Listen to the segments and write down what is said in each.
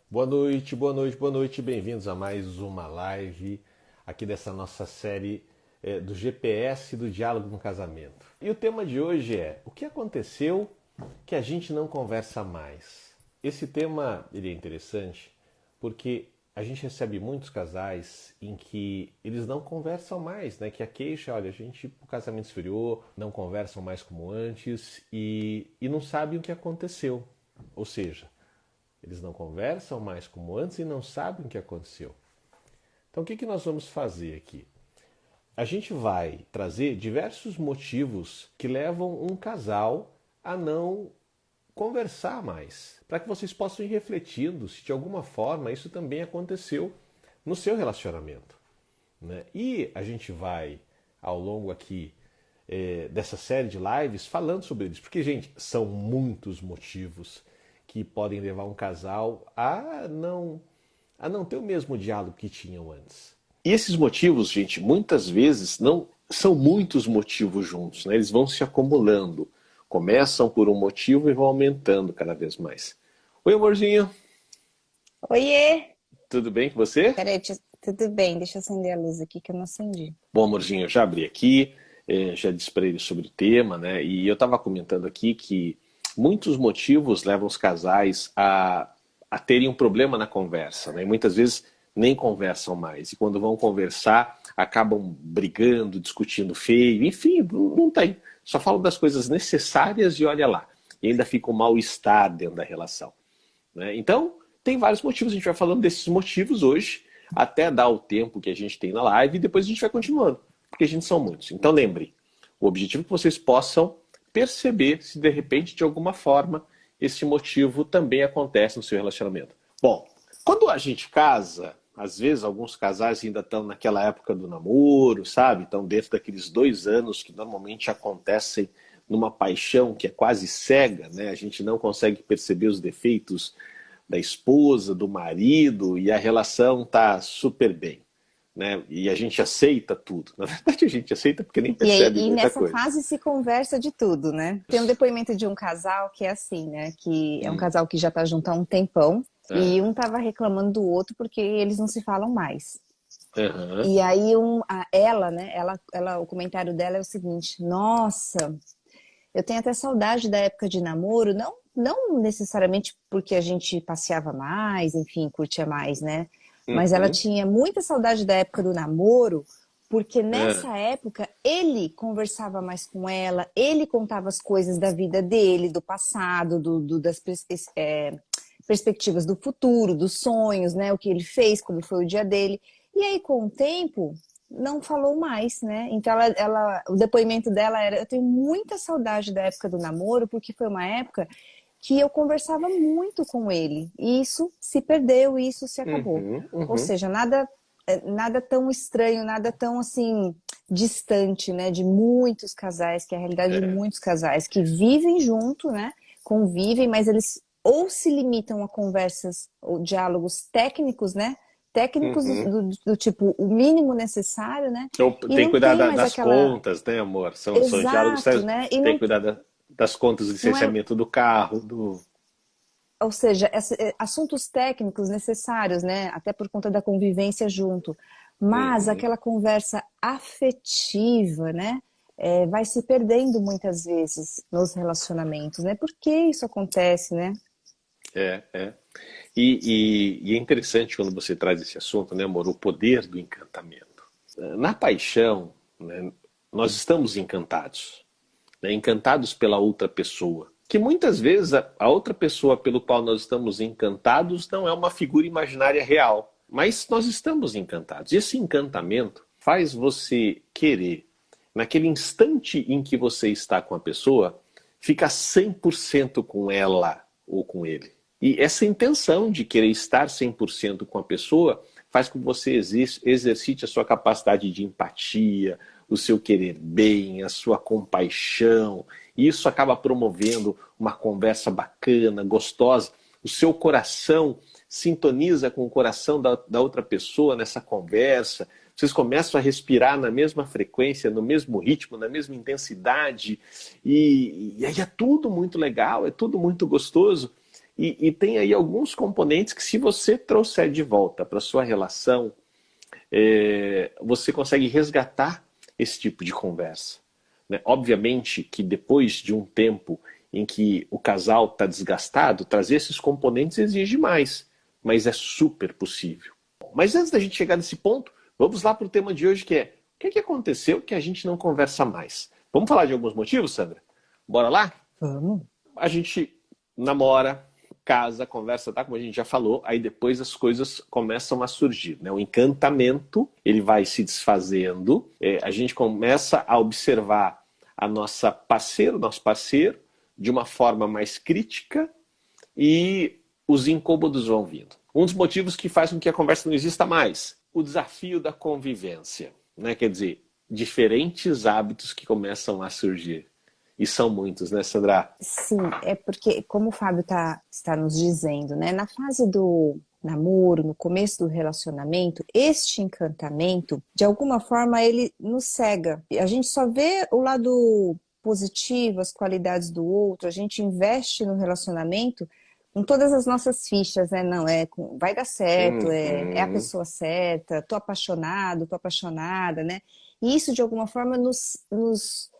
Boa noite, boa noite, boa noite. Bem-vindos a mais uma live aqui dessa nossa série do GPS do Diálogo no Casamento. E o tema de hoje é: o que aconteceu que a gente não conversa mais? Esse tema ele é interessante porque a gente recebe muitos casais em que eles não conversam mais, né? Que a queixa, olha, o casamento esfriou, não conversam mais como antes e não sabem o que aconteceu. Ou seja, eles não conversam mais como antes e não sabem o que aconteceu. Então, o que nós vamos fazer aqui? A gente vai trazer diversos motivos que levam um casal a não conversar mais, para que vocês possam ir refletindo se de alguma forma isso também aconteceu no seu relacionamento, né? E a gente vai, ao longo aqui dessa série de lives, falando sobre isso, porque, gente, são muitos motivos que podem levar um casal a não ter o mesmo diálogo que tinham antes. E esses motivos, gente, muitas vezes não são muitos motivos juntos, né? Eles vão se acumulando. Começam por um motivo e vão aumentando cada vez mais. Oi, amorzinho. Oiê! Tudo bem com você? Peraí, tudo bem, deixa eu acender a luz aqui que eu não acendi. Bom, amorzinho, eu já abri aqui, já disse para ele sobre o tema, né? E eu estava comentando aqui que muitos motivos levam os casais a terem um problema na conversa, né? E muitas vezes nem conversam mais. E quando vão conversar, acabam brigando, discutindo feio, enfim, não tem. Só falam das coisas necessárias e olha lá. E ainda fica um mal-estar dentro da relação, né? Então, tem vários motivos. A gente vai falando desses motivos hoje, até dar o tempo que a gente tem na live, e depois a gente vai continuando, porque a gente são muitos. Então, lembre, o objetivo é que vocês possam perceber se de repente, de alguma forma, esse motivo também acontece no seu relacionamento. Bom, quando a gente casa, às vezes alguns casais ainda estão naquela época do namoro, sabe? Estão dentro daqueles 2 anos que normalmente acontecem numa paixão que é quase cega, né? A gente não consegue perceber os defeitos da esposa, do marido, e a relação tá super bem, né? E a gente aceita tudo. Na verdade, a gente aceita porque nem percebe E muita nessa coisa. fase se conversa de tudo, né? Tem um depoimento de um casal que é assim, né? Que é um casal que já tá junto há um tempão Ah, e um tava reclamando do outro porque eles não se falam mais. aham, E aí ela, né? O comentário dela é o seguinte: Nossa, eu tenho até saudade da época de namoro, não necessariamente porque a gente passeava mais, enfim, curtia mais, né? Mas ela uhum, tinha muita saudade da época do namoro, porque ah, nessa época ele conversava mais com ela, ele contava as coisas da vida dele, do passado, perspectivas do futuro, dos sonhos, né? O que ele fez, como foi o dia dele. E aí, com o tempo, não falou mais, né? Então, o depoimento dela era: eu tenho muita saudade da época do namoro, porque foi uma época que eu conversava muito com ele. E isso se perdeu, e isso se acabou. uhum, Ou uhum. seja, nada tão estranho, nada tão assim distante, né? De muitos casais, que é a realidade de É, muitos casais que vivem junto, né? Convivem, mas eles ou se limitam a conversas ou diálogos técnicos, né? Técnicos uhum. do tipo o mínimo necessário, né? Então, E tem que não cuidar tem mais das aquela. contas, né, amor? São diálogos Exato, sérios. né? E Tem que não, cuidar das contas do não é. licenciamento do carro, do... Ou seja, assuntos técnicos necessários, né? Até por conta da convivência junto. Mas Uhum. aquela conversa afetiva, né? Vai se perdendo muitas vezes nos relacionamentos, né? Por que isso acontece, né? É. E é interessante quando você traz esse assunto, né, amor? O poder do encantamento. Na paixão, né, nós estamos encantados, né, encantados pela outra pessoa. Que muitas vezes a outra pessoa pelo qual nós estamos encantados não é uma figura imaginária real, mas nós estamos encantados. E esse encantamento faz você querer, naquele instante em que você está com a pessoa, ficar 100% com ela ou com ele. E essa intenção de querer estar 100% com a pessoa faz com que você exercite a sua capacidade de empatia, o seu querer bem, a sua compaixão. E isso acaba promovendo uma conversa bacana, gostosa. O seu coração sintoniza com o coração da outra pessoa nessa conversa. Vocês começam a respirar na mesma frequência, no mesmo ritmo, na mesma intensidade. E aí é tudo muito legal, é tudo muito gostoso. E tem aí alguns componentes que, se você trouxer de volta para sua relação, você consegue resgatar esse tipo de conversa, né? Obviamente que depois de um tempo em que o casal está desgastado, trazer esses componentes exige mais, mas é super possível. Mas antes da gente chegar nesse ponto, vamos lá para o tema de hoje, que é: o que aconteceu que a gente não conversa mais? Vamos falar de alguns motivos, Sandra? Bora lá? Vamos. A gente namora, casa, conversa, tá? Como a gente já falou, aí depois as coisas começam a surgir, né? O encantamento, ele vai se desfazendo, a gente começa a observar a nossa parceiro, nosso parceiro, de uma forma mais crítica, e os incômodos vão vindo. Um dos motivos que faz com que a conversa não exista mais: o desafio da convivência, né? Quer dizer, diferentes hábitos que começam a surgir. E são muitos, né, Sandra? Sim, é porque, como o Fábio está nos dizendo, né, na fase do namoro, no começo do relacionamento, este encantamento, de alguma forma, ele nos cega. A gente só vê o lado positivo, as qualidades do outro, a gente investe no relacionamento com todas as nossas fichas, né? Não, vai dar certo, é a pessoa certa, tô apaixonado, tô apaixonada, né? E isso, de alguma forma, nos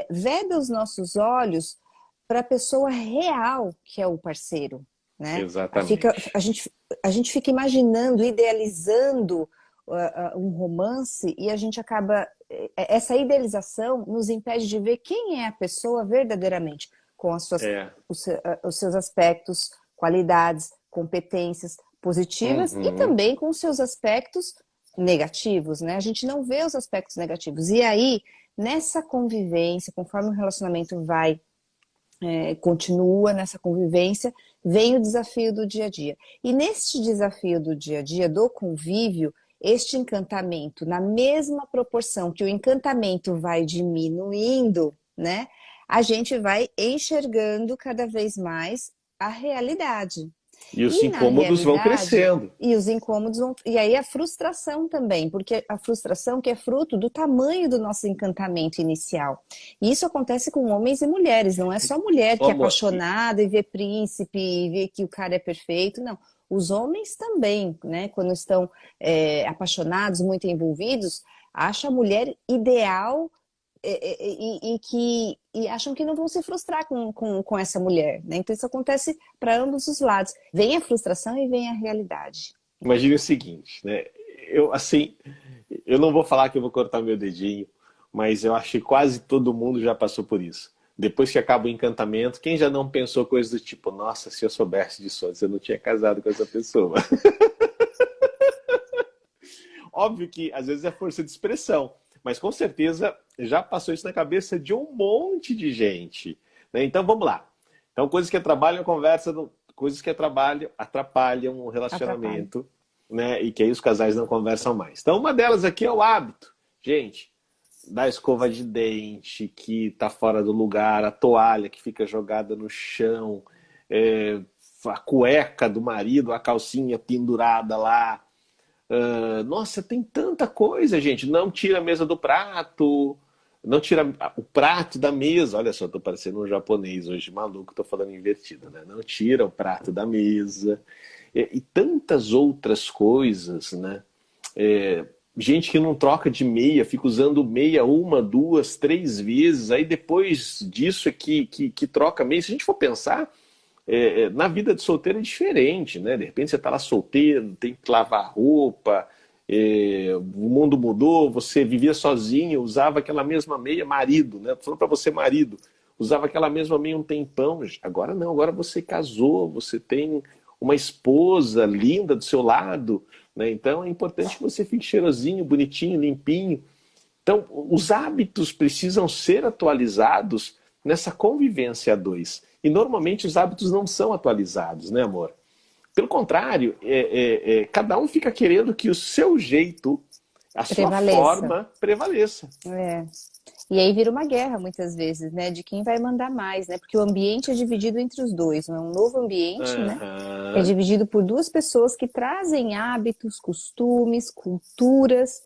veda os nossos olhos para a pessoa real que é o parceiro, né? Exatamente. A gente fica imaginando, idealizando um romance, e a gente acaba... Essa idealização nos impede de ver quem é a pessoa verdadeiramente, com os seus aspectos, qualidades, competências positivas, e também com os seus aspectos negativos, né? A gente não vê os aspectos negativos. E aí, nessa convivência, conforme o relacionamento continua nessa convivência, vem o desafio do dia a dia. E neste desafio do dia a dia, do convívio, este encantamento, na mesma proporção que o encantamento vai diminuindo, né? A gente vai enxergando cada vez mais a realidade. E os incômodos vão crescendo. E os incômodos vão... E aí a frustração também, porque a frustração que é fruto do tamanho do nosso encantamento inicial. E isso acontece com homens e mulheres, não é só mulher que é apaixonada e vê príncipe e vê que o cara é perfeito, não. Os homens também, né, quando estão apaixonados, muito envolvidos, acham a mulher ideal e acham que não vão se frustrar com essa mulher, né? Então isso acontece para ambos os lados. Vem a frustração e vem a realidade. Imagine o seguinte, né? Eu não vou falar que eu vou cortar meu dedinho, mas eu acho que quase todo mundo já passou por isso. Depois que acaba o encantamento, quem já não pensou coisas do tipo: nossa, se eu soubesse disso antes, eu não tinha casado com essa pessoa. Óbvio que às vezes é força de expressão, mas com certeza já passou isso na cabeça de um monte de gente, né? Então vamos lá. Então, coisas que atrapalham a conversa, coisas que atrapalham o relacionamento, né? E que aí os casais não conversam mais. Então, uma delas aqui é o hábito. Gente, da escova de dente que tá fora do lugar, a toalha que fica jogada no chão, a cueca do marido, a calcinha pendurada lá. Nossa, tem tanta coisa, gente. Não tira a mesa do prato, não tira o prato da mesa. Olha só, tô parecendo um japonês hoje, maluco, tô falando invertido, né? Não tira o prato da mesa. E tantas outras coisas, né? Gente que não troca de meia, fica usando meia 1, 2, 3 vezes, aí depois disso é que troca meia. Se a gente for pensar, na vida de solteiro é diferente, né? De repente você está lá solteiro, tem que lavar roupa, o mundo mudou, você vivia sozinho, usava aquela mesma meia, marido, né? Tô falando para você, marido, usava aquela mesma meia um tempão. Agora não, agora você casou, você tem uma esposa linda do seu lado, né? Então é importante que você fique cheirosinho, bonitinho, limpinho. Então os hábitos precisam ser atualizados nessa convivência a dois. E normalmente os hábitos não são atualizados, né, amor? Pelo contrário, cada um fica querendo que o seu jeito, a sua forma, prevaleça. E aí vira uma guerra, muitas vezes, né? De quem vai mandar mais, né? Porque o ambiente é dividido entre os dois, não é um novo ambiente, né? É dividido por duas pessoas que trazem hábitos, costumes, culturas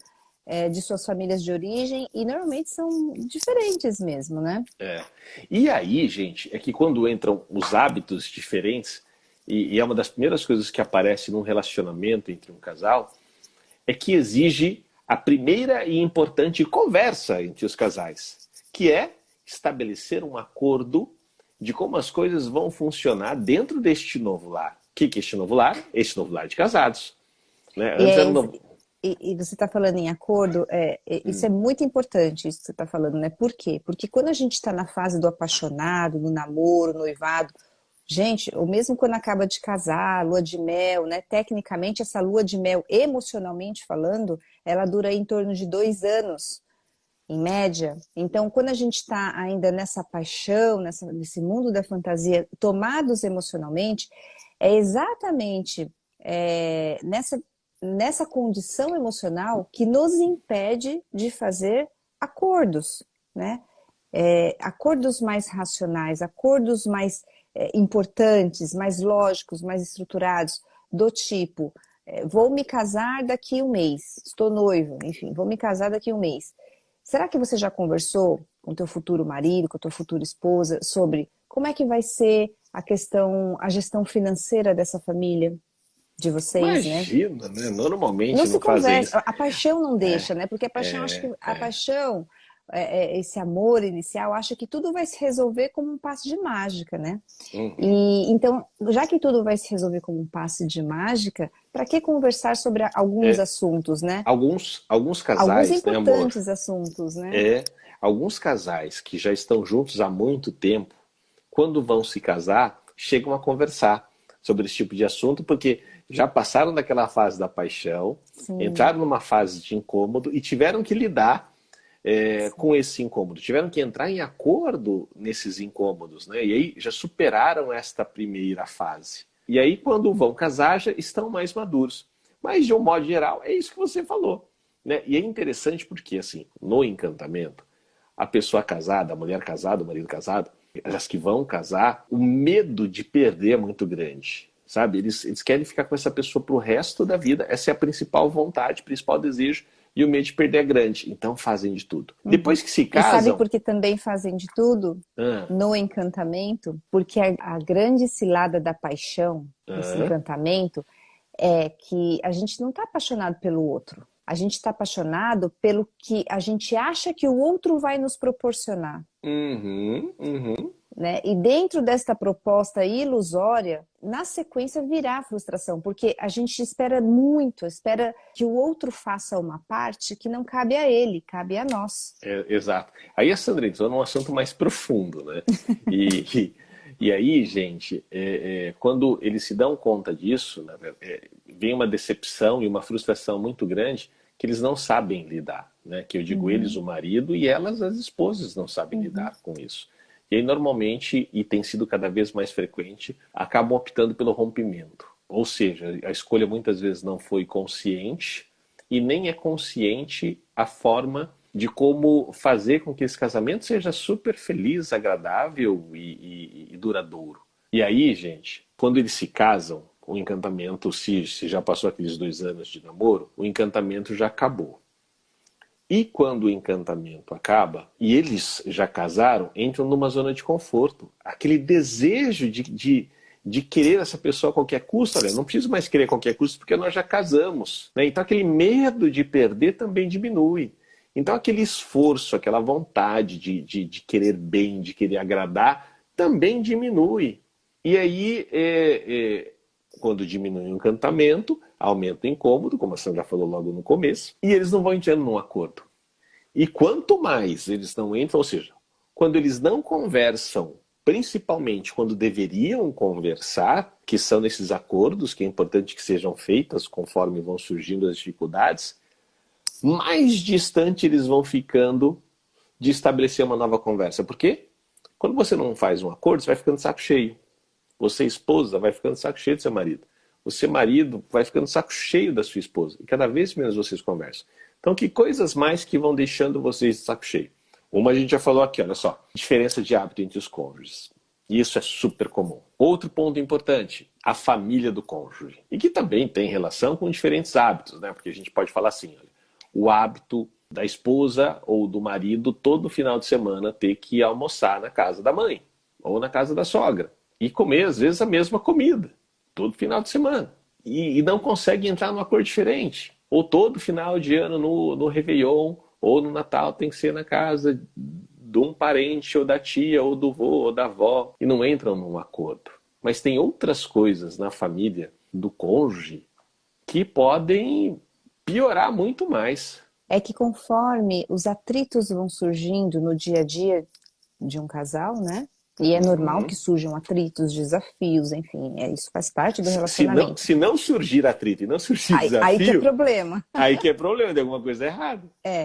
de suas famílias de origem, e normalmente são diferentes mesmo, né? E aí, gente, é que quando entram os hábitos diferentes, e é uma das primeiras coisas que aparece num relacionamento entre um casal, é que exige a primeira e importante conversa entre os casais, que é estabelecer um acordo de como as coisas vão funcionar dentro deste novo lar. O que é este novo lar? Este novo lar de casados. Né? Antes era um novo... E você está falando em acordo, isso é muito importante, isso que você está falando, né? Por quê? Porque quando a gente está na fase do apaixonado, do namoro, noivado, gente, ou mesmo quando acaba de casar, lua de mel, né? Tecnicamente, essa lua de mel, emocionalmente falando, ela dura em torno de 2 anos, em média. Então, quando a gente está ainda nessa paixão, nesse mundo da fantasia, tomados emocionalmente, é exatamente nessa condição emocional que nos impede de fazer acordos, né? Acordos mais racionais, acordos mais importantes, mais lógicos, mais estruturados, do tipo, vou me casar daqui 1 mês, estou noivo, enfim, vou me casar daqui 1 mês. Será que você já conversou com teu futuro marido, com tua futura esposa, sobre como é que vai ser a gestão financeira dessa família de vocês, né? Imagina, né? Normalmente Não não se fazem conversa, isso. a paixão não deixa, né? Porque a paixão, acho que a paixão, esse amor inicial, acha que tudo vai se resolver como um passe de mágica, né? E então, já que tudo vai se resolver como um passe de mágica, para que conversar sobre alguns assuntos, né? Alguns Alguns casais, né, amor? importantes assuntos, né? Alguns casais que já estão juntos há muito tempo, quando vão se casar, chegam a conversar sobre esse tipo de assunto, porque já passaram daquela fase da paixão, Sim. entraram numa fase de incômodo e tiveram que lidar com esse incômodo. Tiveram que entrar em acordo nesses incômodos, né? E aí já superaram esta primeira fase. E aí, quando vão casar, já estão mais maduros. Mas, de um modo geral, é isso que você falou, né? E é interessante porque, assim, no encantamento, a pessoa casada, a mulher casada, o marido casado, as que vão casar, o medo de perder é muito grande, sabe? Eles querem ficar com essa pessoa pro resto da vida. Essa é a principal vontade, principal desejo, e o medo de perder é grande. Então fazem de tudo. Depois que se casam... E sabe por que também fazem de tudo? No encantamento? Porque a grande cilada da paixão, desse encantamento, é que a gente não está apaixonado pelo outro. A gente está apaixonado pelo que a gente acha que o outro vai nos proporcionar. Né? E dentro desta proposta ilusória, na sequência virá a frustração, porque a gente espera muito, espera que o outro faça uma parte que não cabe a ele, cabe a nós. Exato. Aí a Sandra entrou num assunto mais profundo, né? E aí, gente, quando eles se dão conta disso, né, vem uma decepção e uma frustração muito grande que eles não sabem lidar, né? Que eu digo eles, o marido, e elas, as esposas, não sabem lidar com isso. E aí, normalmente, e tem sido cada vez mais frequente, acabam optando pelo rompimento. Ou seja, a escolha muitas vezes não foi consciente e nem é consciente a forma de como fazer com que esse casamento seja super feliz, agradável e duradouro. E aí, gente, quando eles se casam, o encantamento, se já passou aqueles 2 anos de namoro, o encantamento já acabou. E quando o encantamento acaba, e eles já casaram, entram numa zona de conforto. Aquele desejo de querer essa pessoa a qualquer custo. Olha, não preciso mais querer a qualquer custo porque nós já casamos, né? Então aquele medo de perder também diminui. Então aquele esforço, aquela vontade de querer bem, de querer agradar, também diminui. E aí, quando diminui o encantamento, aumenta o incômodo, como a Sandra falou logo no começo, e eles não vão entrando num acordo. E quanto mais eles não entram, ou seja, quando eles não conversam, principalmente quando deveriam conversar, que são nesses acordos, que é importante que sejam feitas conforme vão surgindo as dificuldades, mais distante eles vão ficando de estabelecer uma nova conversa. Por quê? Quando você não faz um acordo, você vai ficando de saco cheio. Você, esposa, vai ficando de saco cheio do seu marido. Você, marido, vai ficando de saco cheio da sua esposa. E cada vez menos vocês conversam. Então, que coisas mais que vão deixando vocês de saco cheio? Uma a gente já falou aqui, olha só. Diferença de hábito entre os cônjuges. E isso é super comum. Outro ponto importante, a família do cônjuge. E que também tem relação com diferentes hábitos, né? Porque a gente pode falar assim, olha, o hábito da esposa ou do marido todo final de semana ter que almoçar na casa da mãe ou na casa da sogra. E comer, às vezes, a mesma comida. todo final de semana. E não consegue entrar numa cor diferente. Ou todo final de ano no Réveillon ou no Natal tem que ser na casa de um parente ou da tia ou do vô ou da avó. E não entram num acordo. Mas tem outras coisas na família do cônjuge que podem piorar muito mais. É que conforme os atritos vão surgindo no dia a dia de um casal, né? E é normal que surjam atritos, desafios, enfim, isso faz parte do relacionamento. Se não surgir atrito e não surgir desafio... Aí que é problema. Aí que é problema, tem alguma coisa errada.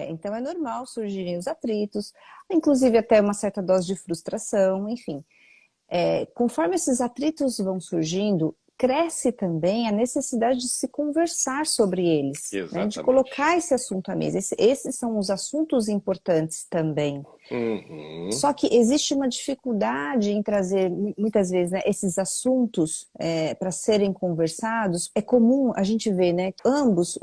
Então é normal surgirem os atritos, inclusive até uma certa dose de frustração, enfim. Conforme esses atritos vão surgindo, cresce também a necessidade de se conversar sobre eles, né? De colocar esse assunto à mesa. Esses são os assuntos importantes também. Só que existe uma dificuldade em trazer, muitas vezes, né, esses assuntos para serem conversados. É comum a gente ver, né, ambos,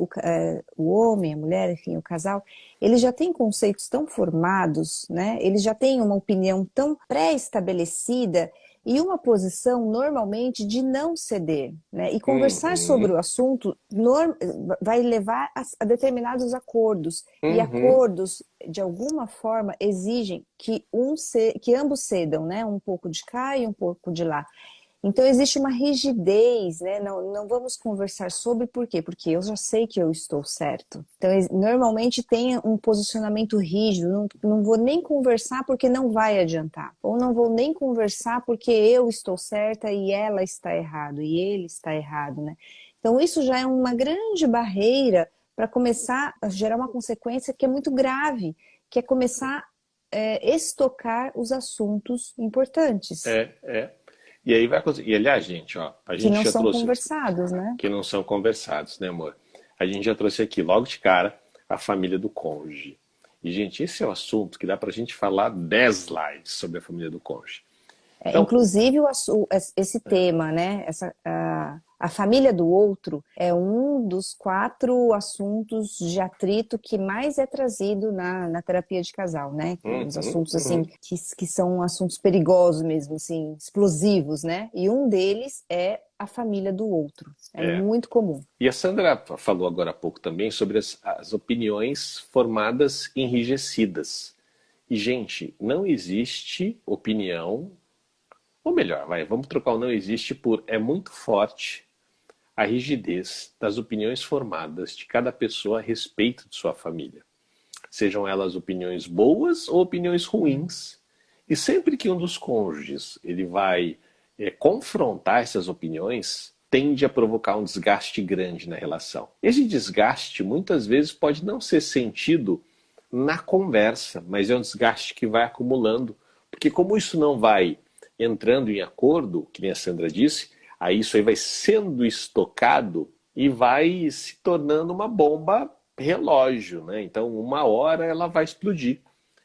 o homem, a mulher, enfim, o casal, eles já têm conceitos tão formados, né? Eles já têm uma opinião tão pré-estabelecida e uma posição, normalmente, de não ceder, né? E conversar sobre o assunto vai levar a determinados acordos. E acordos, de alguma forma, exigem que ambos cedam, né? Um pouco de cá e um pouco de lá. Então, existe uma rigidez, né? Não vamos conversar sobre por quê? Porque eu já sei que eu estou certo. Então, normalmente tem um posicionamento rígido, não vou nem conversar porque não vai adiantar. Ou não vou nem conversar porque eu estou certa e ela está errado, e ele está errado, né? Então, isso já é uma grande barreira para começar a gerar uma consequência que é muito grave, que é começar a estocar os assuntos importantes. E aí vai acontecer. E aliás, gente, ó, a gente que não já são trouxe conversados, né? que não são conversados, né, amor? A gente já trouxe aqui logo de cara a família do cônjuge. E, gente, esse é o assunto que dá pra gente falar 10 lives sobre a família do cônjuge. Então, inclusive esse tema, né? A família do outro é um dos 4 assuntos de atrito que mais é trazido na terapia de casal, né? Os assuntos assim que são assuntos perigosos mesmo, assim, explosivos, né? E um deles é a família do outro. É muito comum. E a Sandra falou agora há pouco também sobre as opiniões formadas enrijecidas. E, gente, não existe opinião, ou melhor, vamos trocar o não existe por é muito forte a rigidez das opiniões formadas de cada pessoa a respeito de sua família. Sejam elas opiniões boas ou opiniões ruins. E sempre que um dos cônjuges ele vai confrontar essas opiniões, tende a provocar um desgaste grande na relação. Esse desgaste muitas vezes pode não ser sentido na conversa, mas é um desgaste que vai acumulando. Porque como isso não vai entrando em acordo, que nem a Sandra disse, aí isso aí vai sendo estocado e vai se tornando uma bomba relógio, né? Então, uma hora ela vai explodir.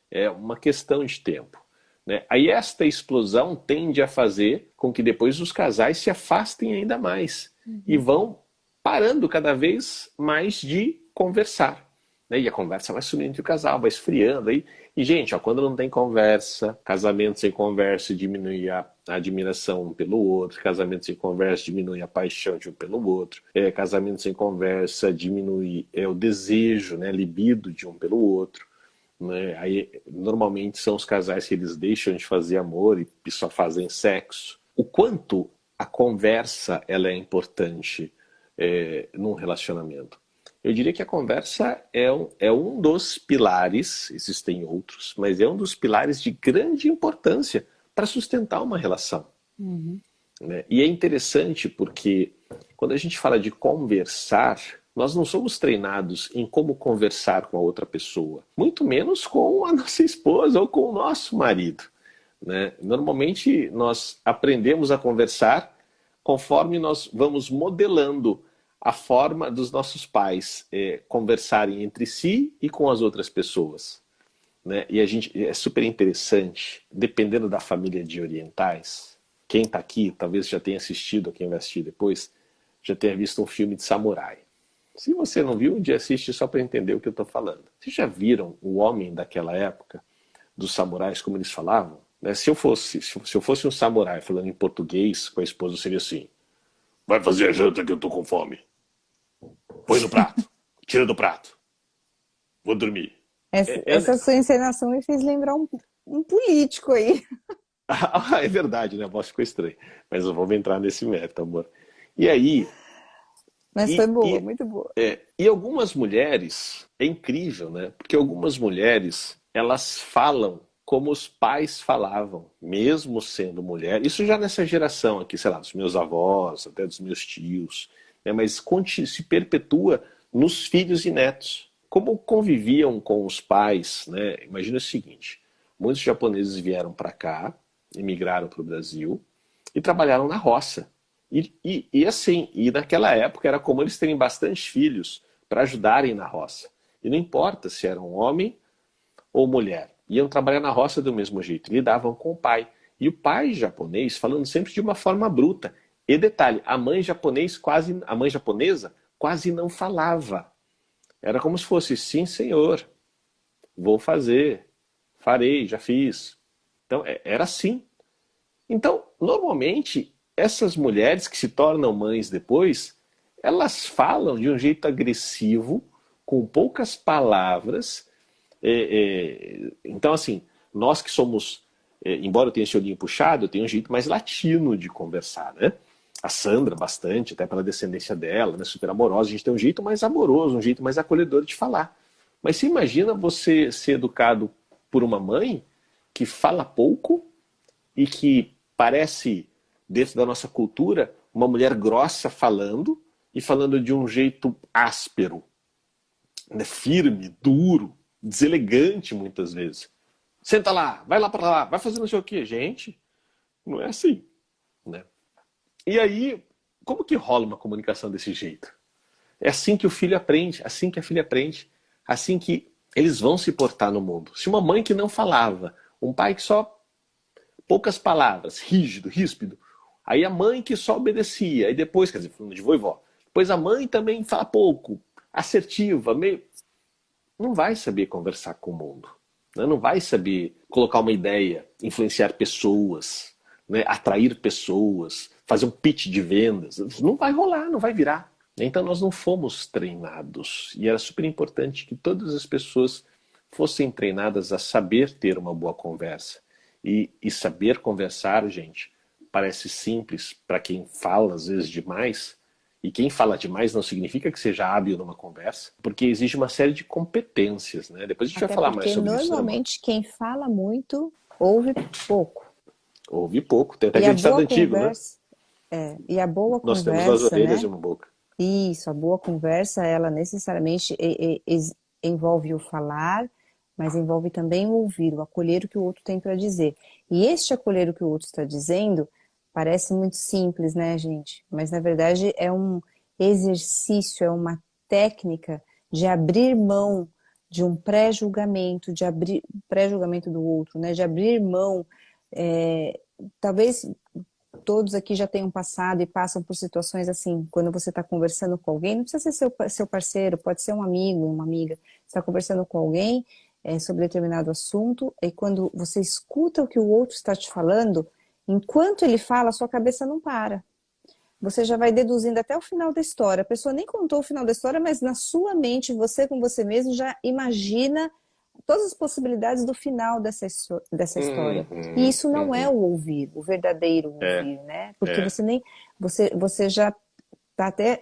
É uma questão de tempo, né? Aí esta explosão tende a fazer com que depois os casais se afastem ainda mais e vão parando cada vez mais de conversar, né? E a conversa vai sumindo entre o casal, vai esfriando aí. E, gente, ó, quando não tem conversa, casamento sem conversa diminui a admiração um pelo outro, casamento sem conversa diminui a paixão de um pelo outro, casamento sem conversa diminui o desejo, né, libido de um pelo outro, né? Aí, normalmente são os casais que eles deixam de fazer amor e só fazem sexo. O quanto a conversa ela é importante num relacionamento? Eu diria que a conversa é um dos pilares, existem outros, mas é um dos pilares de grande importância para sustentar uma relação. Né? E é interessante porque quando a gente fala de conversar, nós não somos treinados em como conversar com a outra pessoa, muito menos com a nossa esposa ou com o nosso marido. Né? Normalmente nós aprendemos a conversar conforme nós vamos modelando a forma dos nossos pais conversarem entre si e com as outras pessoas. Né? E é super interessante, dependendo da família de orientais, quem está aqui talvez já tenha assistido, ou quem vai assistir depois, já tenha visto um filme de samurai. Se você não viu, um dia assiste só para entender o que eu estou falando. Vocês já viram o homem daquela época, dos samurais, como eles falavam? Né? Se eu fosse um samurai falando em português com a esposa, seria assim: Vai fazer a janta que eu tô com fome. Põe no prato. Tira do prato. Vou dormir. Essa sua encenação me fez lembrar um político aí. Ah, é verdade, né? A voz ficou estranha. Mas não vamos entrar nesse mérito, amor. E aí, Mas foi e, boa, e, muito boa. e algumas mulheres, é incrível, né? Porque algumas mulheres, elas falam como os pais falavam, mesmo sendo mulher. Isso já nessa geração aqui, sei lá, dos meus avós, até dos meus tios, né? Mas se perpetua nos filhos e netos. Como conviviam com os pais, né? Imagina o seguinte, muitos japoneses vieram para cá, emigraram para o Brasil e trabalharam na roça. E naquela época era comum eles terem bastante filhos para ajudarem na roça. E não importa se era um homem ou mulher, iam trabalhar na roça do mesmo jeito, lidavam com o pai. E o pai japonês falando sempre de uma forma bruta. E detalhe, a mãe japonesa quase não falava. Era como se fosse, sim, senhor, vou fazer, farei, já fiz. Então, era assim. Então, normalmente, essas mulheres que se tornam mães depois, elas falam de um jeito agressivo, com poucas palavras. Então, assim, nós que somos, embora eu tenha esse olhinho puxado, eu tenho um jeito mais latino de conversar, né? A Sandra, bastante, até pela descendência dela, né? Super amorosa, a gente tem um jeito mais amoroso, um jeito mais acolhedor de falar. Mas você imagina você ser educado por uma mãe que fala pouco e que parece, dentro da nossa cultura, uma mulher grossa falando e falando de um jeito áspero, né? Firme, duro, deselegante muitas vezes. Senta lá, vai lá para lá, vai fazer não sei o quê. Gente, não é assim, né? E aí, como que rola uma comunicação desse jeito? É assim que o filho aprende, assim que a filha aprende, assim que eles vão se portar no mundo. Se uma mãe que não falava, um pai que só poucas palavras, rígido, ríspido, aí a mãe que só obedecia, e depois, quer dizer, falando de vovó, depois a mãe também fala pouco, assertiva, meio... não vai saber conversar com o mundo, né? Não vai saber colocar uma ideia, influenciar pessoas, né? Atrair pessoas, fazer um pitch de vendas. Não vai rolar, não vai virar. Então nós não fomos treinados. E era super importante que todas as pessoas fossem treinadas a saber ter uma boa conversa. E saber conversar, gente, parece simples para quem fala às vezes demais. E quem fala demais não significa que seja hábil numa conversa, porque exige uma série de competências, né? Depois a gente vai falar mais sobre isso, né, amor? Normalmente quem fala muito ouve pouco. Ouve pouco, tem até E aquele a ditado boa antigo, né? conversa, e a boa Nós temos duas conversa, orelhas e né? uma boca. Isso, a boa conversa, ela necessariamente envolve o falar, mas envolve também o ouvir, o acolher o que o outro tem para dizer. E este acolher o que o outro está dizendo parece muito simples, né, gente? Mas na verdade é um exercício, é uma técnica de abrir mão de um pré-julgamento, de abrir pré-julgamento do outro, né? De abrir mão, talvez todos aqui já tenham passado e passam por situações assim, quando você está conversando com alguém, não precisa ser seu parceiro, pode ser um amigo, uma amiga, você está conversando com alguém sobre determinado assunto, e quando você escuta o que o outro está te falando, enquanto ele fala, a sua cabeça não para. Você já vai deduzindo até o final da história. A pessoa nem contou o final da história, mas na sua mente, você com você mesmo já imagina todas as possibilidades do final dessa história. E isso não é o ouvir, o verdadeiro ouvir, né? Porque você já está até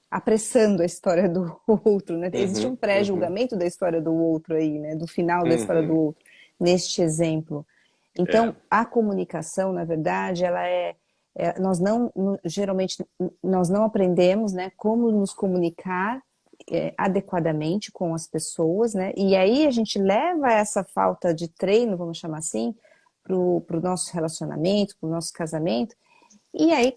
apressando a história do outro, né? Existe um pré-julgamento da história do outro aí, né? Do final da história do outro, neste exemplo. Então, a comunicação, na verdade, ela nós não, geralmente, nós não aprendemos, né, como nos comunicar adequadamente com as pessoas, né? E aí a gente leva essa falta de treino, vamos chamar assim, para o nosso relacionamento, para o nosso casamento, e aí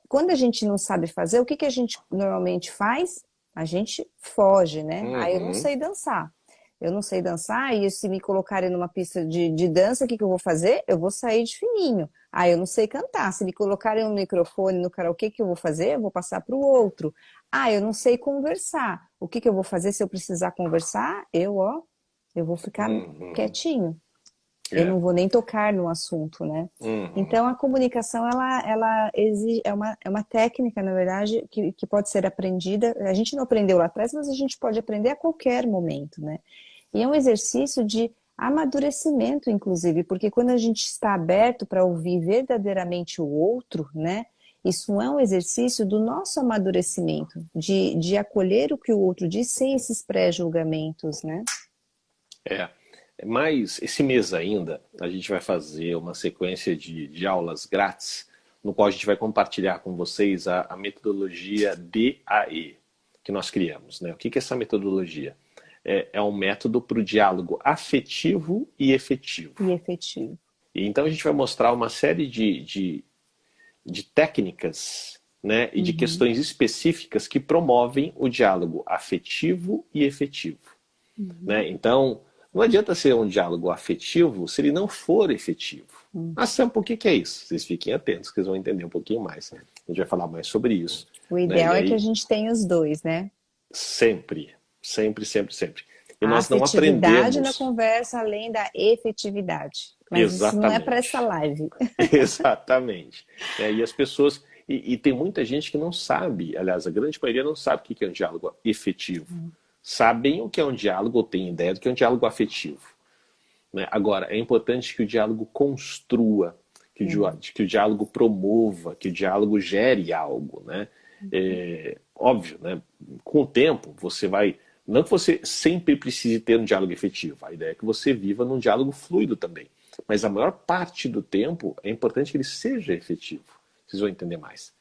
quando a gente não sabe fazer, o que a gente normalmente faz? A gente foge, né? Ah, eu não sei dançar. Eu não sei dançar, e se me colocarem numa pista de dança, o que eu vou fazer? Eu vou sair de fininho. Ah, eu não sei cantar. Se me colocarem um microfone no karaokê, o que eu vou fazer? Eu vou passar para o outro. Ah, eu não sei conversar. O que eu vou fazer se eu precisar conversar? Eu vou ficar quietinho. Eu É. não vou nem tocar no assunto, né? Uhum. Então, a comunicação, ela exige, é uma técnica, na verdade, que pode ser aprendida. A gente não aprendeu lá atrás, mas a gente pode aprender a qualquer momento, né? E é um exercício de amadurecimento, inclusive, porque quando a gente está aberto para ouvir verdadeiramente o outro, né? Isso é um exercício do nosso amadurecimento, de acolher o que o outro diz sem esses pré-julgamentos, né? É. Mas esse mês ainda, a gente vai fazer uma sequência de aulas grátis, no qual a gente vai compartilhar com vocês a metodologia DAE, que nós criamos, né? O que é essa metodologia? É um método para o diálogo afetivo e E efetivo. efetivo. E então a gente vai mostrar uma série de técnicas, né, e de Uhum. questões específicas que promovem o diálogo afetivo e efetivo. Uhum. Né? Então, não adianta ser um diálogo afetivo se ele não for efetivo. Uhum. Ah, Sam, por que é isso? Vocês fiquem atentos que vocês vão entender um pouquinho mais. A gente vai falar mais sobre isso. O Né? E ideal é que a aí, gente tenha os dois, né? sempre, sempre, sempre, sempre. E A nós não afetividade na aprendemos conversa além da efetividade. Mas isso não é para essa exatamente. live. Exatamente. E as pessoas. E tem muita gente que não sabe, aliás, a grande maioria não sabe o que é um diálogo efetivo. Sabem o que é um diálogo ou têm ideia do que é um diálogo afetivo. Né? Agora, é importante que o diálogo construa, que o diálogo promova, que o diálogo gere algo. Né? Óbvio, né? Com o tempo, você vai. Não que você sempre precise ter um diálogo efetivo, a ideia é que você viva num diálogo fluido também. Mas a maior parte do tempo é importante que ele seja efetivo. Vocês vão entender mais.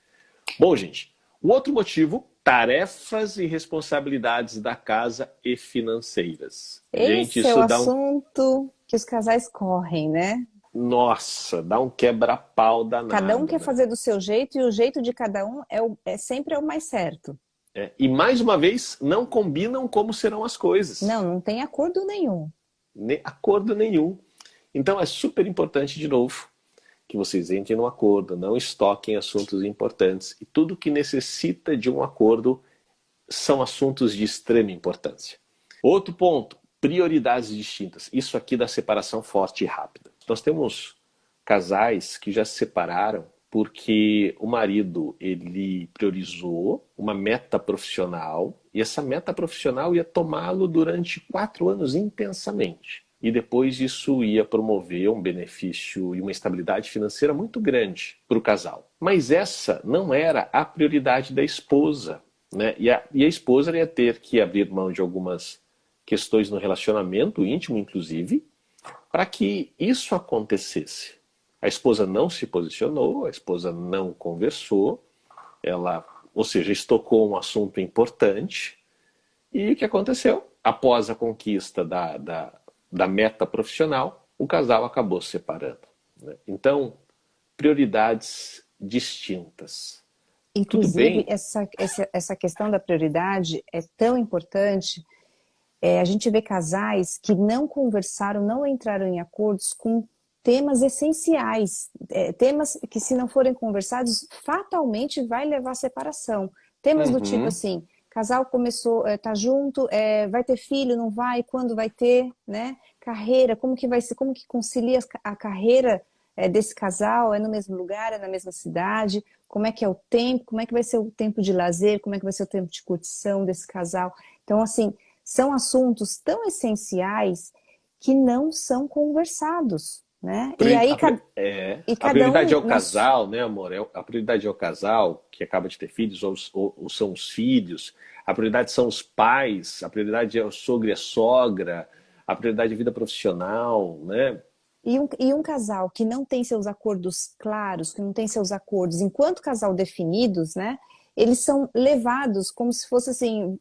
Bom, gente, o outro motivo, tarefas e responsabilidades da casa e financeiras. Gente, Esse é o isso dá um. assunto que os casais correm, né? Nossa, dá um quebra-pau Cada um danado, quer né? fazer do seu jeito e o jeito de cada um é sempre o mais certo. E mais uma vez, não combinam como serão as coisas. Não, não tem acordo nenhum. Nem acordo nenhum. Então é super importante, de novo, que vocês entrem no acordo, não estoquem assuntos importantes. E tudo que necessita de um acordo são assuntos de extrema importância. Outro ponto, prioridades distintas. Isso aqui da separação forte e rápida. Nós temos casais que já se separaram porque o marido ele priorizou uma meta profissional e essa meta profissional ia tomá-lo durante 4 anos intensamente. E depois isso ia promover um benefício e uma estabilidade financeira muito grande para o casal. Mas essa não era a prioridade da esposa. Né? E a esposa ia ter que abrir mão de algumas questões no relacionamento íntimo, inclusive, para que isso acontecesse. A esposa não se posicionou, a esposa não conversou, ela, ou seja, estocou um assunto importante. E o que aconteceu? Após a conquista da meta profissional, o casal acabou se separando. Né? Então, prioridades distintas. Tudo Inclusive, bem. essa questão da prioridade é tão importante. A gente vê casais que não conversaram, não entraram em acordos com temas essenciais, temas que, se não forem conversados, fatalmente vai levar à separação. Temas do tipo Uhum. assim: casal começou, tá junto, vai ter filho, não vai, quando vai ter, né? Carreira, como que vai ser, como que concilia a carreira desse casal, é no mesmo lugar, é na mesma cidade, como é que é o tempo, como é que vai ser o tempo de lazer, como é que vai ser o tempo de curtição desse casal. Então, assim, são assuntos tão essenciais que não são conversados, né? E aí, A cada prioridade é um o casal, né, amor? A prioridade é o casal que acaba de ter filhos, ou são os filhos. A prioridade são os pais. A prioridade é o sogro e a sogra. A prioridade é a vida profissional, né? E um casal que não tem seus acordos claros, que não tem seus acordos enquanto casal definidos, né? Eles são levados como se fosse assim,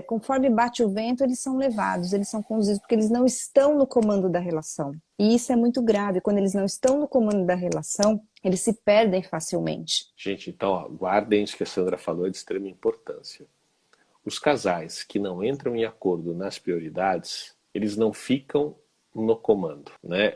conforme bate o vento, eles são levados, eles são conduzidos, porque eles não estão no comando da relação. E isso é muito grave, quando eles não estão no comando da relação, eles se perdem facilmente. Gente, então, ó, guardem isso que a Sandra falou, é de extrema importância. Os casais que não entram em acordo nas prioridades, eles não ficam no comando, né?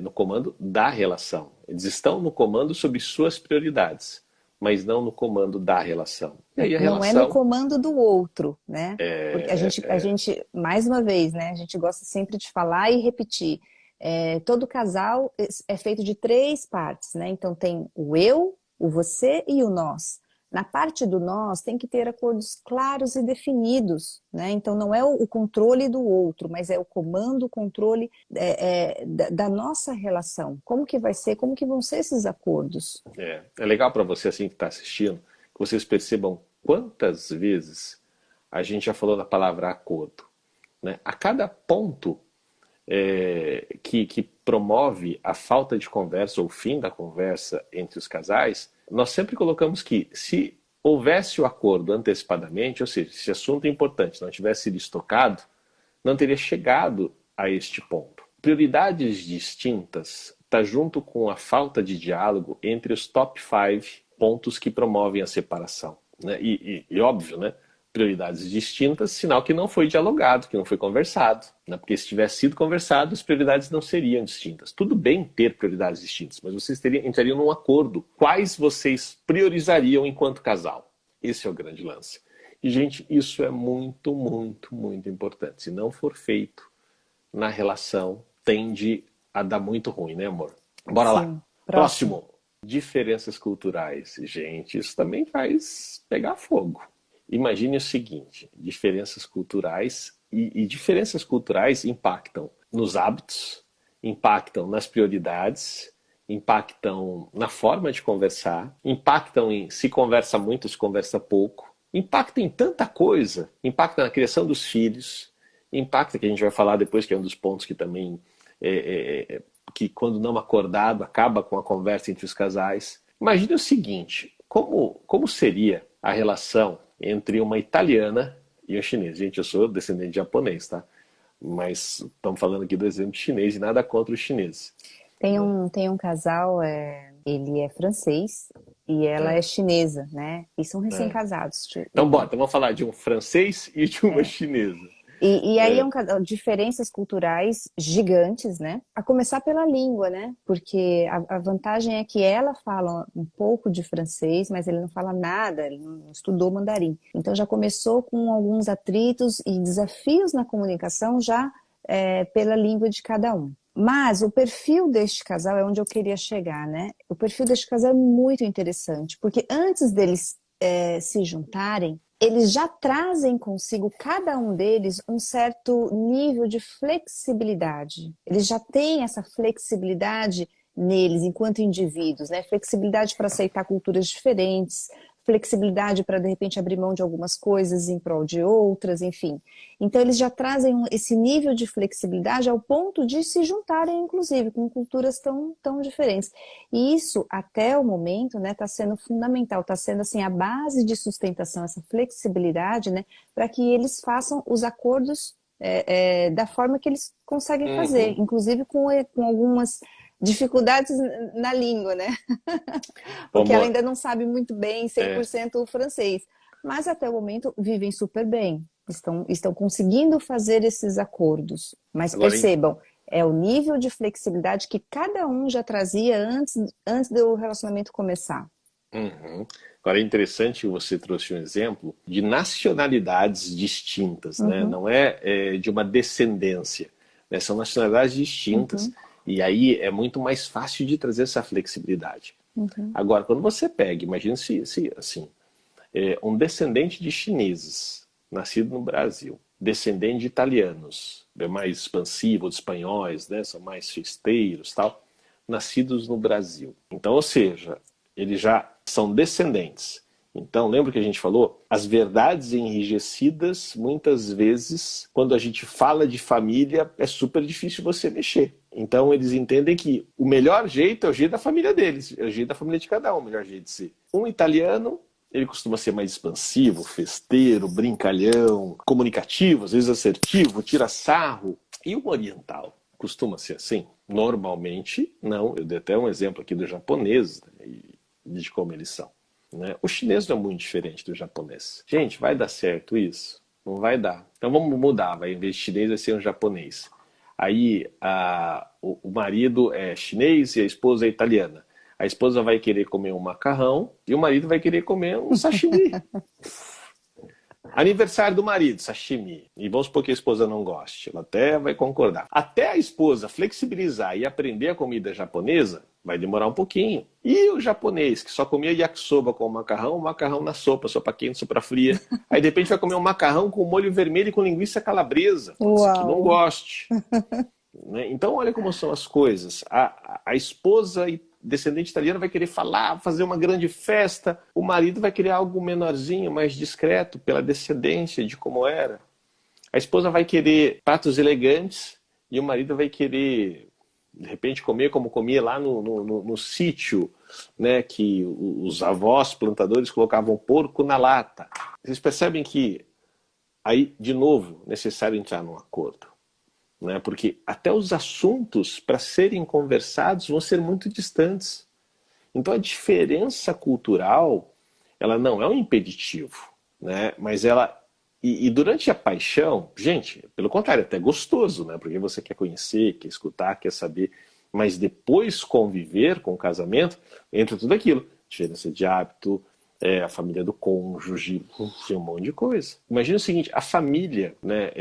No comando da relação. Eles estão no comando sobre suas prioridades, mas não no comando da relação. E aí a Não é no relação comando do outro, né? Porque a gente, mais uma vez, né? A gente gosta sempre de falar e repetir. Todo casal é feito de 3 partes, né? Então tem o eu, o você e o nós. Na parte do nós tem que ter acordos claros e definidos, né? Então não é o controle do outro, mas é o comando, o controle da nossa relação. Como que vai ser, como que vão ser esses acordos? É legal para você assim que está assistindo, que vocês percebam quantas vezes a gente já falou da palavra acordo, né? A cada ponto que promove a falta de conversa ou o fim da conversa entre os casais, nós sempre colocamos que se houvesse o acordo antecipadamente, ou seja, se esse assunto é importante não tivesse sido estocado, não teria chegado a este ponto. Prioridades distintas está junto com a falta de diálogo entre os top 5 pontos que promovem a separação, né? E óbvio, né? Prioridades distintas, sinal que não foi dialogado, que não foi conversado, né? Porque se tivesse sido conversado, as prioridades não seriam distintas. Tudo bem ter prioridades distintas, mas vocês entrariam num acordo. Quais vocês priorizariam enquanto casal? Esse é o grande lance. E, gente, isso é muito, muito, muito importante. Se não for feito na relação, tende a dar muito ruim, né, amor? Bora lá. Sim, Próximo. Diferenças culturais. Gente, isso também faz pegar fogo. Imagine o seguinte, diferenças culturais e diferenças culturais impactam nos hábitos, impactam nas prioridades, impactam na forma de conversar, impactam em se conversa muito, se conversa pouco, impacta em tanta coisa, impacta na criação dos filhos, impacta, que a gente vai falar depois, que é um dos pontos que também, que quando não acordado, acaba com a conversa entre os casais. Imagine o seguinte, como seria a relação entre uma italiana e um chinês? Gente, eu sou descendente de japonês, tá? Mas estamos falando aqui do exemplo chinês e nada contra os chineses. Tem um casal, ele é francês e ela é chinesa, né? E são recém-casados. Então, bora, então vamos falar de um francês e de uma chinesa. E aí diferenças culturais gigantes, né? A começar pela língua, né? Porque a vantagem é que ela fala um pouco de francês, mas ele não fala nada, ele não estudou mandarim. Então já começou com alguns atritos e desafios na comunicação já pela língua de cada um. Mas o perfil deste casal é onde eu queria chegar, né? O perfil deste casal é muito interessante, porque antes deles se juntarem, eles já trazem consigo, cada um deles, um certo nível de flexibilidade. Eles já têm essa flexibilidade neles, enquanto indivíduos, né? Flexibilidade para aceitar culturas diferentes, flexibilidade para, de repente, abrir mão de algumas coisas em prol de outras, enfim. Então, eles já trazem esse nível de flexibilidade ao ponto de se juntarem, inclusive, com culturas tão diferentes. E isso, até o momento, né, está sendo fundamental, está sendo, assim, a base de sustentação, essa flexibilidade, né, para que eles façam os acordos da forma que eles conseguem fazer, inclusive com algumas dificuldades na língua, né? Porque ela ainda não sabe muito bem 100% o francês. Mas até o momento vivem super bem. Estão conseguindo fazer esses acordos. Mas agora, percebam, é o nível de flexibilidade que cada um já trazia antes do relacionamento começar. Agora é interessante que você trouxe um exemplo de nacionalidades distintas, né? Não é de uma descendência, né? São nacionalidades distintas. E aí é muito mais fácil de trazer essa flexibilidade. Agora, quando você pega, imagina se assim, um descendente de chineses, nascido no Brasil, descendente de italianos, mais expansivo, de espanhóis, né, são mais festeiros, tal, nascidos no Brasil. Então, ou seja, eles já são descendentes. Então, lembra que a gente falou? As verdades enrijecidas, muitas vezes, quando a gente fala de família, é super difícil você mexer. Então, eles entendem que o melhor jeito é o jeito da família deles, é o jeito da família de cada um, o melhor jeito de ser. Um italiano, ele costuma ser mais expansivo, festeiro, brincalhão, comunicativo, às vezes assertivo, tira sarro. E o oriental costuma ser assim? Normalmente, não. Eu dei até um exemplo aqui do japonês, né, de como eles são. Né? O chinês não é muito diferente do japonês. Gente, vai dar certo isso? Não vai dar. Então vamos mudar, em vez de chinês vai ser um japonês. Aí o marido é chinês e a esposa é italiana. A esposa vai querer comer um macarrão e o marido vai querer comer um sashimi. Aniversário do marido, sashimi. E vamos supor que a esposa não goste. Ela até vai concordar. Até a esposa flexibilizar e aprender a comida japonesa, vai demorar um pouquinho. E o japonês, que só comia yakisoba com o macarrão na sopa quente, sopa fria. Aí de repente vai comer um macarrão com molho vermelho e com linguiça calabresa. Pode ser que não goste. Né? Então olha como são as coisas. A esposa descendente italiano vai querer falar, fazer uma grande festa. O marido vai querer algo menorzinho, mais discreto, pela descendência de como era. A esposa vai querer pratos elegantes e o marido vai querer, de repente, comer como comia lá no sítio, né, que os avós plantadores colocavam porco na lata. Vocês percebem que aí, de novo, é necessário entrar num acordo. Né? Porque até os assuntos para serem conversados vão ser muito distantes. Então a diferença cultural, ela não é um impeditivo, né? Mas ela e durante a paixão, gente, pelo contrário, é até gostoso, né? Porque você quer conhecer, quer escutar, quer saber, mas depois conviver com o casamento, entra tudo aquilo, diferença de hábito, a família do cônjuge, um monte de coisa. Imagina o seguinte, a família, né,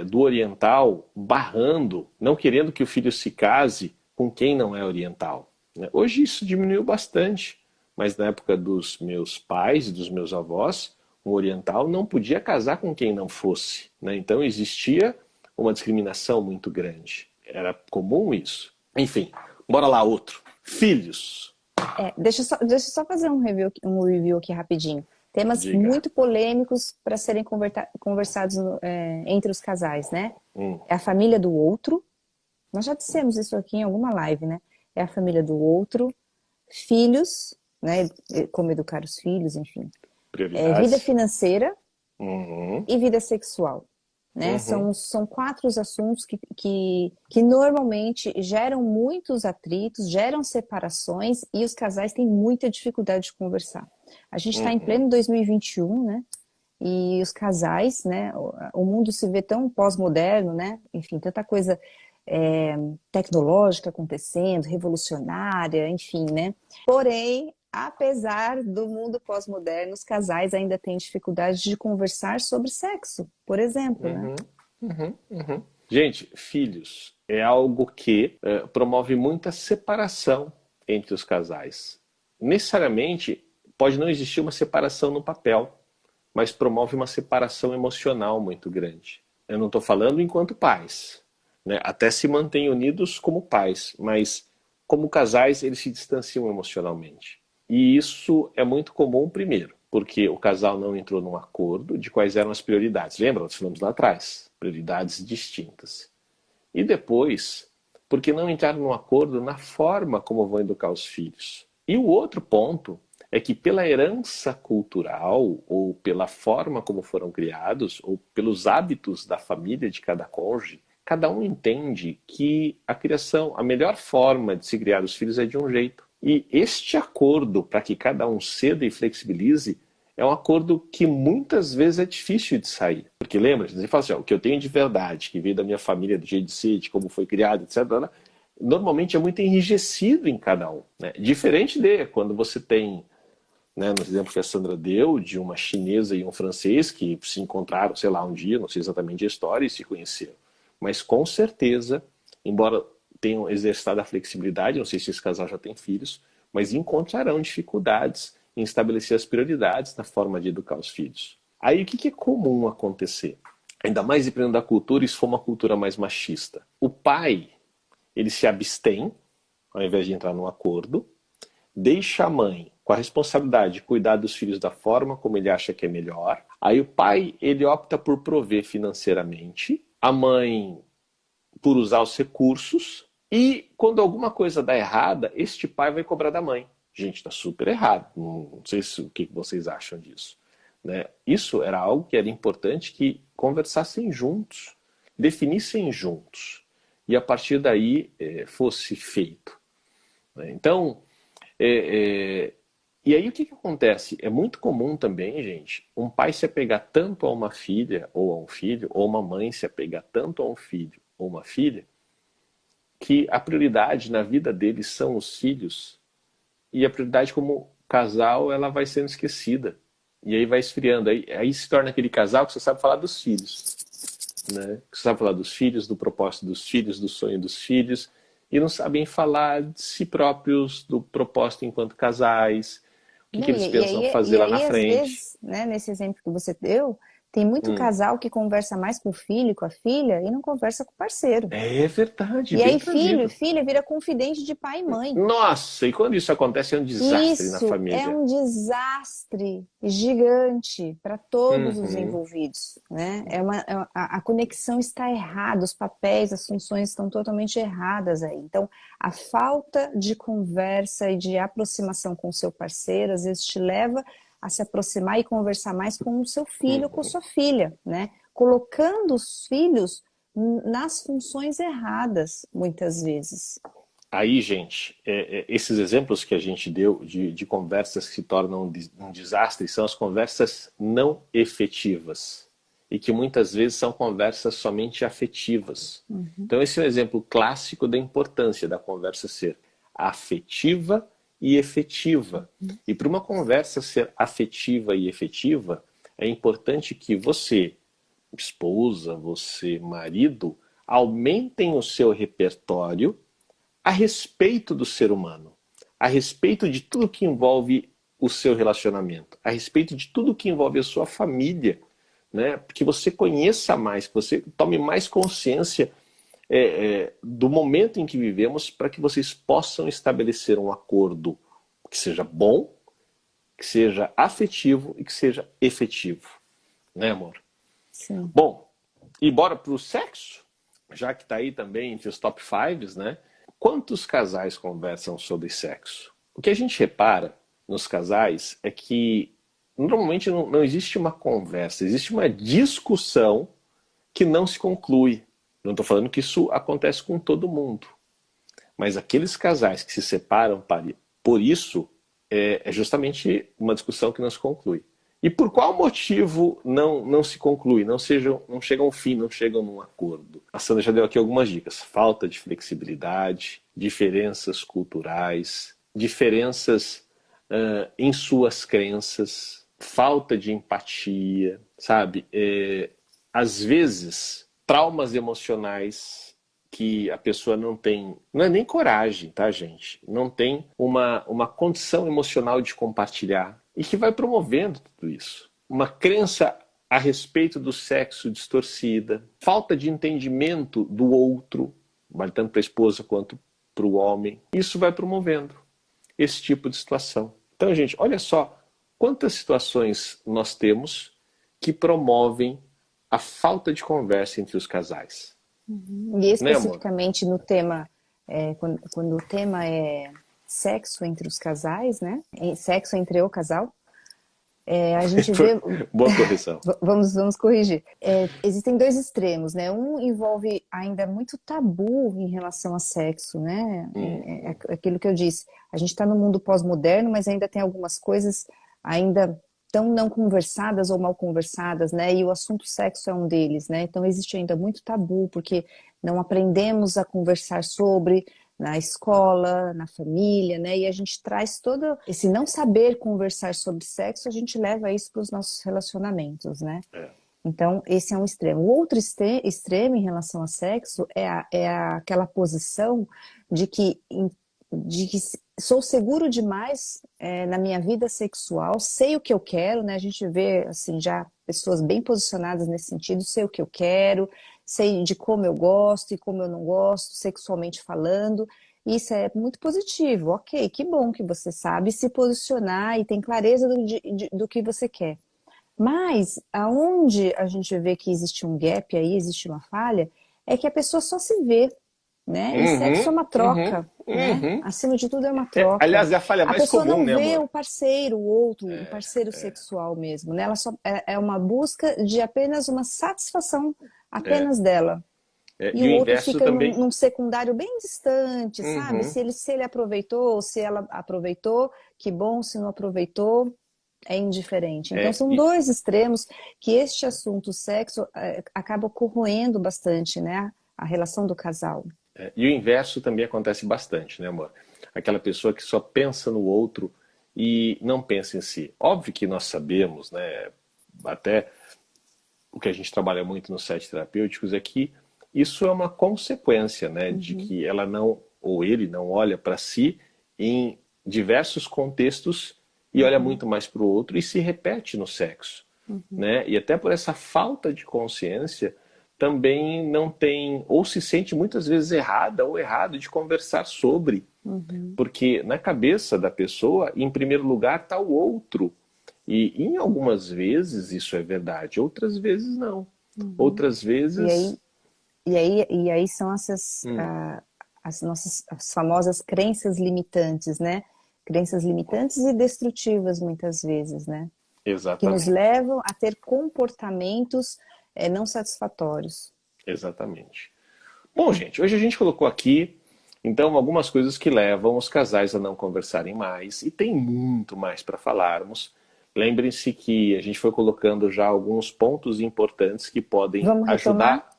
do oriental barrando, não querendo que o filho se case com quem não é oriental. Né? Hoje isso diminuiu bastante, mas na época dos meus pais e dos meus avós, um oriental não podia casar com quem não fosse. Né? Então existia uma discriminação muito grande. Era comum isso. Enfim, bora lá outro. Filhos. Deixa eu só fazer um review aqui rapidinho. Temas Diga. muito polêmicos para serem conversados entre os casais, né? É a família do outro. Nós já dissemos isso aqui em alguma live, né? É a família do outro. Filhos, né? Como educar os filhos, enfim. Vida financeira e vida sexual. Né? São 4 os assuntos que normalmente geram muitos atritos, geram separações e os casais têm muita dificuldade de conversar. A gente está em pleno 2021, né? E os casais, né? O mundo se vê tão pós-moderno, né? Enfim, tanta coisa tecnológica acontecendo, revolucionária, enfim, né? Porém, apesar do mundo pós-moderno, os casais ainda têm dificuldade de conversar sobre sexo, por exemplo, né? Gente, filhos é algo que promove muita separação entre os casais. Necessariamente, pode não existir uma separação no papel, mas promove uma separação emocional muito grande. Eu não estou falando enquanto pais, né? Até se mantêm unidos como pais, mas como casais eles se distanciam emocionalmente. E isso é muito comum, primeiro, porque o casal não entrou num acordo de quais eram as prioridades. Lembra? Nós falamos lá atrás. Prioridades distintas. E depois, porque não entraram num acordo na forma como vão educar os filhos. E o outro ponto é que pela herança cultural, ou pela forma como foram criados, ou pelos hábitos da família de cada cônjuge, cada um entende que a melhor forma de se criar os filhos é de um jeito. E este acordo, para que cada um ceda e flexibilize, é um acordo que muitas vezes é difícil de sair. Porque lembra, você fala assim, o que eu tenho de verdade, que veio da minha família, do jeito de ser, de como foi criado, etc., normalmente é muito enrijecido em cada um. Né? Diferente de quando você tem, né, no exemplo que a Sandra deu, de uma chinesa e um francês que se encontraram, sei lá, um dia, não sei exatamente a história, e se conheceram. Mas com certeza, embora tenham exercitado a flexibilidade, não sei se esse casal já tem filhos, mas encontrarão dificuldades em estabelecer as prioridades na forma de educar os filhos. Aí o que é comum acontecer? Ainda mais dependendo da cultura, isso for uma cultura mais machista. O pai, ele se abstém, ao invés de entrar num acordo, deixa a mãe com a responsabilidade de cuidar dos filhos da forma como ele acha que é melhor. Aí o pai, ele opta por prover financeiramente, a mãe por usar os recursos, e quando alguma coisa dá errada, este pai vai cobrar da mãe. Gente, está super errado. Não sei o que vocês acham disso. Né? Isso era algo que era importante que conversassem juntos, definissem juntos, e a partir daí fosse feito. Né? Então, e aí o que acontece? É muito comum também, gente, um pai se apegar tanto a uma filha ou a um filho, ou uma mãe se apegar tanto a um filho ou uma filha, que a prioridade na vida deles são os filhos, e a prioridade como casal ela vai sendo esquecida. E aí vai esfriando. Aí se torna aquele casal que só sabe falar dos filhos. Né? Que só sabe falar dos filhos, do propósito dos filhos, do sonho dos filhos. E não sabem falar de si próprios, do propósito enquanto casais. O que Não, que eles pensam fazer lá na às frente. vezes, né, nesse exemplo que você deu, tem muito Hum. casal que conversa mais com o filho e com a filha e não conversa com o parceiro. É verdade, E bem aí filho e trazido. filha vira confidente de pai e mãe. Nossa, e quando isso acontece é um desastre na Isso é família. um desastre gigante para todos os Uhum. envolvidos, né? A conexão está errada, os papéis, as funções estão totalmente erradas aí. Então, a falta de conversa e de aproximação com o seu parceiro, às vezes te leva a se aproximar e conversar mais com o seu filho ou com a sua filha, né? Colocando os filhos nas funções erradas, muitas vezes. Aí, gente, esses exemplos que a gente deu de conversas que se tornam um desastre são as conversas não efetivas. E que muitas vezes são conversas somente afetivas. Então, esse é um exemplo clássico da importância da conversa ser afetiva e efetiva. E para uma conversa ser afetiva e efetiva, é importante que você, esposa, você, marido, aumentem o seu repertório a respeito do ser humano, a respeito de tudo que envolve o seu relacionamento, a respeito de tudo que envolve a sua família, né? Que você conheça mais, que você tome mais consciência do momento em que vivemos para que vocês possam estabelecer um acordo que seja bom, que seja afetivo e que seja efetivo. Né, amor? Sim. Bom, e bora pro sexo? Já que está aí também entre os top 5, né? Quantos casais conversam sobre sexo? O que a gente repara nos casais é que normalmente não existe uma conversa, existe uma discussão que não se conclui. Não estou falando que isso acontece com todo mundo. Mas aqueles casais que se separam por isso é justamente uma discussão que não se conclui. E por qual motivo não se conclui, não chegam ao fim, não chegam num acordo? A Sandra já deu aqui algumas dicas. Falta de flexibilidade, diferenças culturais, diferenças em suas crenças, falta de empatia, sabe? Às vezes, traumas emocionais que a pessoa não tem, não é nem coragem, tá, gente? Não tem uma condição emocional de compartilhar e que vai promovendo tudo isso. Uma crença a respeito do sexo distorcida, falta de entendimento do outro, vale tanto para a esposa quanto para o homem. Isso vai promovendo esse tipo de situação. Então, gente, olha só quantas situações nós temos que promovem a falta de conversa entre os casais. E Né, amor? especificamente no tema, quando o tema é sexo entre os casais, né? Sexo entre o casal, a gente vê. Boa correção. Vamos corrigir. Existem dois extremos, né? Um envolve ainda muito tabu em relação a sexo, né? Aquilo que eu disse. A gente está no mundo pós-moderno, mas ainda tem algumas coisas ainda tão não conversadas ou mal conversadas, né? E o assunto sexo é um deles, né? Então existe ainda muito tabu, porque não aprendemos a conversar sobre na escola, na família, né? E a gente traz todo esse não saber conversar sobre sexo, a gente leva isso para os nossos relacionamentos, né? Então, esse é um extremo. O outro extremo em relação a sexo é aquela posição de que sou seguro demais na minha vida sexual, sei o que eu quero, né? A gente vê, assim, já pessoas bem posicionadas nesse sentido, sei o que eu quero, sei de como eu gosto e como eu não gosto, sexualmente falando. Isso é muito positivo, ok, que bom que você sabe se posicionar e tem clareza do que você quer. Mas aonde a gente vê que existe um gap aí, existe uma falha, é que a pessoa só se vê, né? E sexo é uma troca, né? Acima de tudo é uma troca. Aliás, é a falha A mais pessoa comum, não né, vê amor? o parceiro, o outro, o parceiro sexual mesmo, né? Ela só é uma busca de apenas uma satisfação apenas dela. E E o o outro inverso fica também. num secundário bem distante, sabe? Se ele aproveitou ou se ela aproveitou, que bom, se não aproveitou, é indiferente. Então são dois extremos que este assunto sexo acaba corroendo bastante, né? A relação do casal. E o inverso também acontece bastante, né, amor? Aquela pessoa que só pensa no outro e não pensa em si. Óbvio que nós sabemos, né, até o que a gente trabalha muito nos sete terapêuticos é que isso é uma consequência, né, de que ela não, ou ele não olha para si em diversos contextos e olha muito mais para o outro e se repete no sexo, né? E até por essa falta de consciência também não tem, ou se sente muitas vezes errada ou errado de conversar sobre, porque na cabeça da pessoa, em primeiro lugar, está o outro. E em algumas vezes isso é verdade, outras vezes não. Outras vezes... E aí são as nossas as famosas crenças limitantes, né? Crenças limitantes e destrutivas muitas vezes, né? Que nos Exatamente. levam a ter comportamentos não satisfatórios. Exatamente. Bom, gente, hoje a gente colocou aqui, então, algumas coisas que levam os casais a não conversarem mais, e tem muito mais para falarmos. Lembrem-se que a gente foi colocando já alguns pontos importantes que podem Vamos retomar? ajudar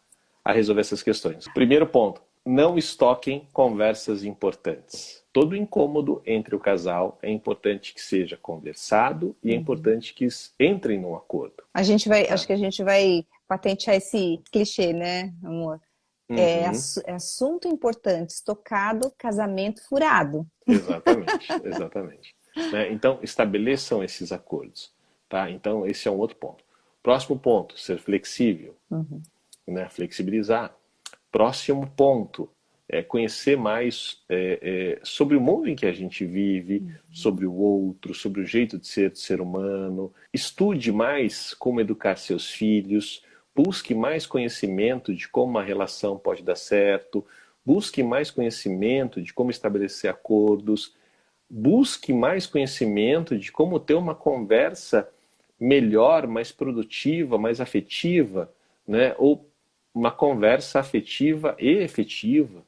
a resolver essas questões. Primeiro ponto, não estoquem conversas importantes. Todo incômodo entre o casal é importante que seja conversado e é importante que entrem num acordo. Acho que a gente vai patentear esse clichê, né, amor? É assunto importante, estocado, casamento furado. Exatamente, exatamente. Né? Então, estabeleçam esses acordos. Tá? Então, esse é um outro ponto. Próximo ponto, ser flexível. Né? Flexibilizar. Próximo ponto, conhecer mais sobre o mundo em que a gente vive, sobre o outro, sobre o jeito de ser do ser humano. Estude mais como educar seus filhos. Busque mais conhecimento de como uma relação pode dar certo. Busque mais conhecimento de como estabelecer acordos. Busque mais conhecimento de como ter uma conversa melhor, mais produtiva, mais afetiva, né? Ou uma conversa afetiva e efetiva.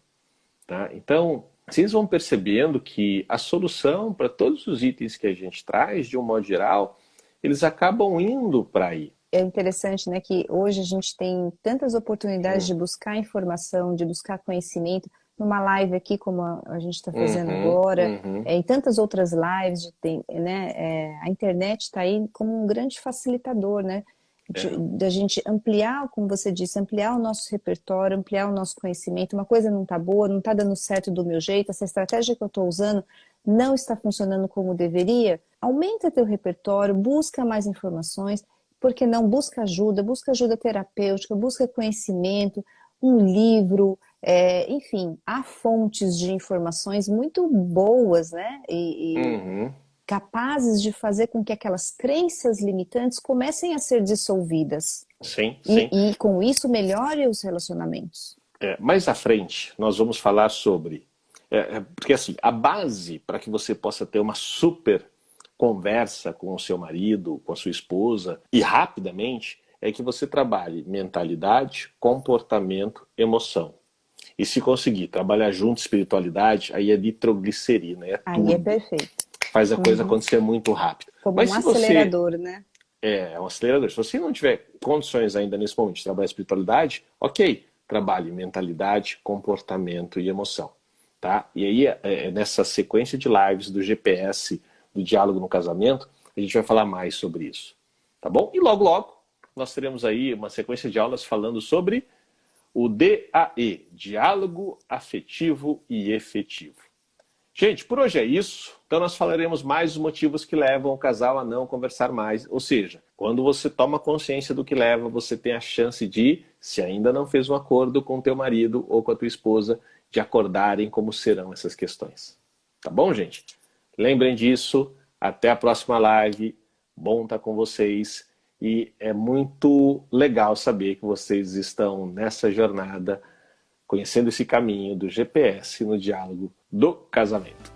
Tá? Então, vocês vão percebendo que a solução para todos os itens que a gente traz, de um modo geral, eles acabam indo para aí. É interessante, né, que hoje a gente tem tantas oportunidades de buscar informação, de buscar conhecimento, numa live aqui, como a gente está fazendo agora, em tantas outras lives, né, a internet está aí como um grande facilitador, né, da gente ampliar, como você disse, ampliar o nosso repertório, ampliar o nosso conhecimento. Uma coisa não está boa, não está dando certo do meu jeito, essa estratégia que eu estou usando não está funcionando como deveria. Aumenta teu repertório, busca mais informações, porque não busca ajuda terapêutica, busca conhecimento, um livro, enfim, há fontes de informações muito boas, né? E capazes de fazer com que aquelas crenças limitantes comecem a ser dissolvidas. Sim, sim. E com isso melhore os relacionamentos. Mais à frente, nós vamos falar sobre... porque assim, a base para que você possa ter uma super conversa com o seu marido, com a sua esposa, e rapidamente, é que você trabalhe mentalidade, comportamento, emoção. E se conseguir trabalhar junto espiritualidade, aí é nitroglicerina, é tudo. Aí é perfeito. Faz a coisa acontecer muito rápido. Como Mas um se acelerador, você... né? É um acelerador. Se você não tiver condições ainda nesse momento de trabalhar espiritualidade, ok, trabalhe mentalidade, comportamento e emoção. Tá? E aí, nessa sequência de lives do GPS, do Diálogo no Casamento, a gente vai falar mais sobre isso. Tá bom? E logo, logo, nós teremos aí uma sequência de aulas falando sobre o DAE, Diálogo Afetivo e Efetivo. Gente, por hoje é isso. Então nós falaremos mais os motivos que levam o casal a não conversar mais. Ou seja, quando você toma consciência do que leva, você tem a chance de, se ainda não fez um acordo com o teu marido ou com a tua esposa, de acordarem como serão essas questões. Tá bom, gente? Lembrem disso. Até a próxima live. Bom estar com vocês. E é muito legal saber que vocês estão nessa jornada, conhecendo esse caminho do GPS no diálogo do casamento.